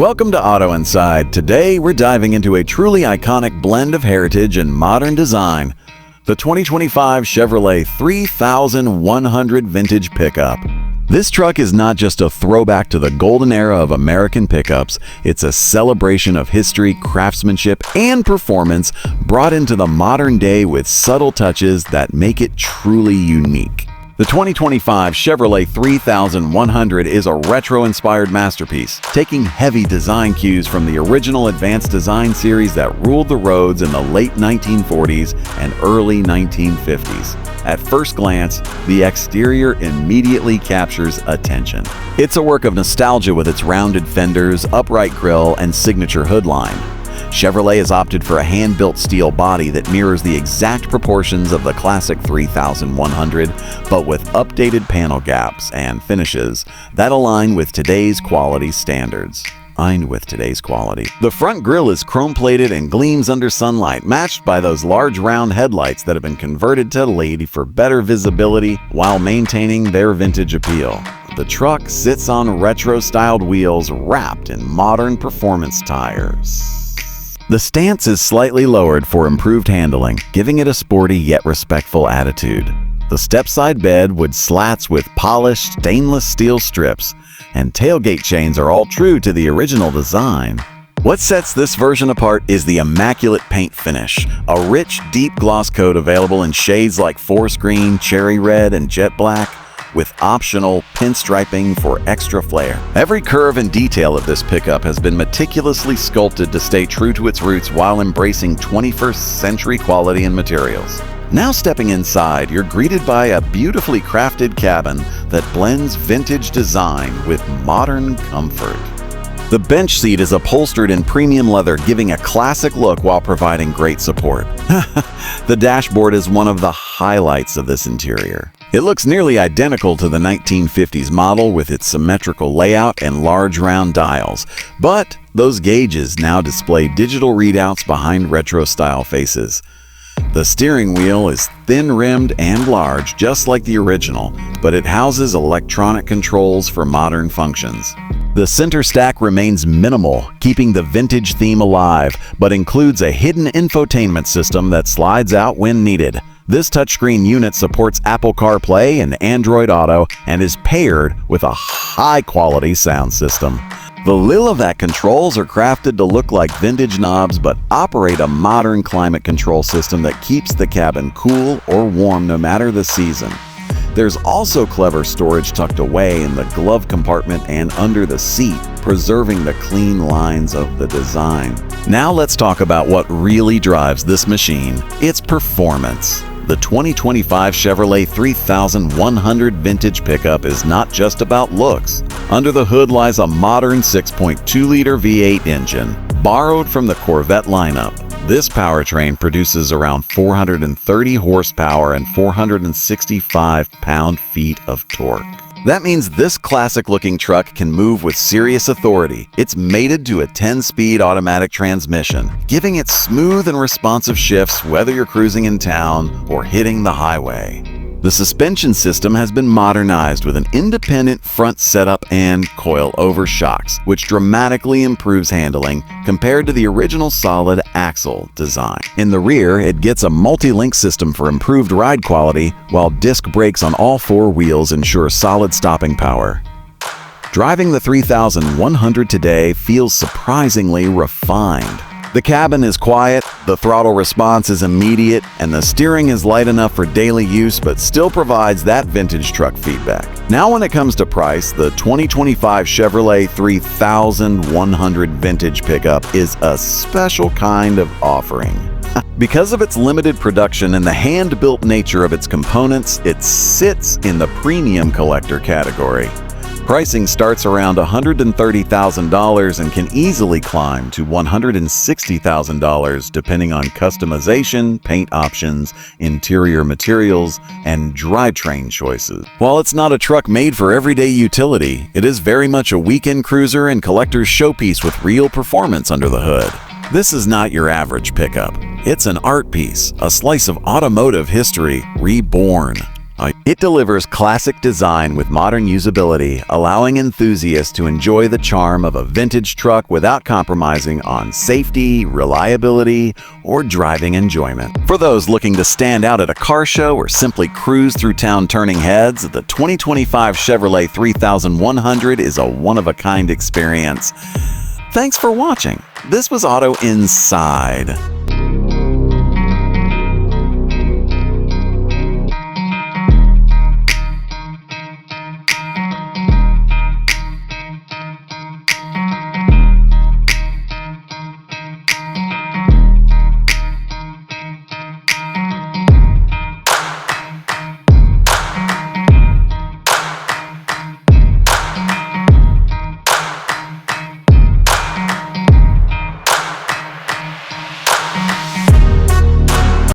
Welcome to Auto Inside. Today we're diving into a truly iconic blend of heritage and modern design, the 2025 Chevrolet 3100 Vintage Pickup. This truck is not just a throwback to the golden era of American pickups, it's a celebration of history, craftsmanship, and performance brought into the modern day with subtle touches that make it truly unique. The 2025 Chevrolet 3100 is a retro-inspired masterpiece, taking heavy design cues from the original advanced design series that ruled the roads in the late 1940s and early 1950s. At first glance, the exterior immediately captures attention. It's a work of nostalgia with its rounded fenders, upright grille, and signature hood line. Chevrolet has opted for a hand-built steel body that mirrors the exact proportions of the classic 3100, but with updated panel gaps and finishes that align with today's quality standards. The front grille is chrome-plated and gleams under sunlight, matched by those large round headlights that have been converted to LED for better visibility while maintaining their vintage appeal. The truck sits on retro-styled wheels wrapped in modern performance tires. The stance is slightly lowered for improved handling, giving it a sporty yet respectful attitude. The stepside bed with slats with polished stainless steel strips and tailgate chains are all true to the original design. What sets this version apart is the immaculate paint finish, a rich, deep gloss coat available in shades like forest green, cherry red, and jet black, with optional pinstriping for extra flair. Every curve and detail of this pickup has been meticulously sculpted to stay true to its roots while embracing 21st century quality and materials. Now stepping inside, you're greeted by a beautifully crafted cabin that blends vintage design with modern comfort. The bench seat is upholstered in premium leather, giving a classic look while providing great support. The dashboard is one of the highlights of this interior. It looks nearly identical to the 1950s model with its symmetrical layout and large round dials, but those gauges now display digital readouts behind retro-style faces. The steering wheel is thin-rimmed and large, just like the original, but it houses electronic controls for modern functions. The center stack remains minimal, keeping the vintage theme alive, but includes a hidden infotainment system that slides out when needed. This touchscreen unit supports Apple CarPlay and Android Auto and is paired with a high-quality sound system. The Lillivac controls are crafted to look like vintage knobs but operate a modern climate control system that keeps the cabin cool or warm no matter the season. There's also clever storage tucked away in the glove compartment and under the seat, preserving the clean lines of the design. Now let's talk about what really drives this machine: its performance. The 2025 Chevrolet 3100 Vintage Pickup is not just about looks. Under the hood lies a modern 6.2-liter V8 engine, borrowed from the Corvette lineup. This powertrain produces around 430 horsepower and 465 pound-feet of torque. That means this classic-looking truck can move with serious authority. It's mated to a 10-speed automatic transmission, giving it smooth and responsive shifts whether you're cruising in town or hitting the highway. The suspension system has been modernized with an independent front setup and coil-over shocks, which dramatically improves handling compared to the original solid axle design. In the rear, it gets a multi-link system for improved ride quality, while disc brakes on all four wheels ensure solid stopping power. Driving the 3100 today feels surprisingly refined. The cabin is quiet, the throttle response is immediate, and the steering is light enough for daily use but still provides that vintage truck feedback. Now when it comes to price, the 2025 Chevrolet 3100 Vintage Pickup is a special kind of offering. Because of its limited production and the hand-built nature of its components, it sits in the premium collector category. Pricing starts around $130,000 and can easily climb to $160,000 depending on customization, paint options, interior materials, and drivetrain choices. While it's not a truck made for everyday utility, it is very much a weekend cruiser and collector's showpiece with real performance under the hood. This is not your average pickup. It's an art piece, a slice of automotive history reborn. It delivers classic design with modern usability, allowing enthusiasts to enjoy the charm of a vintage truck without compromising on safety, reliability, or driving enjoyment. For those looking to stand out at a car show or simply cruise through town turning heads, the 2025 Chevrolet 3100 is a one-of-a-kind experience. Thanks for watching. This was Auto Inside.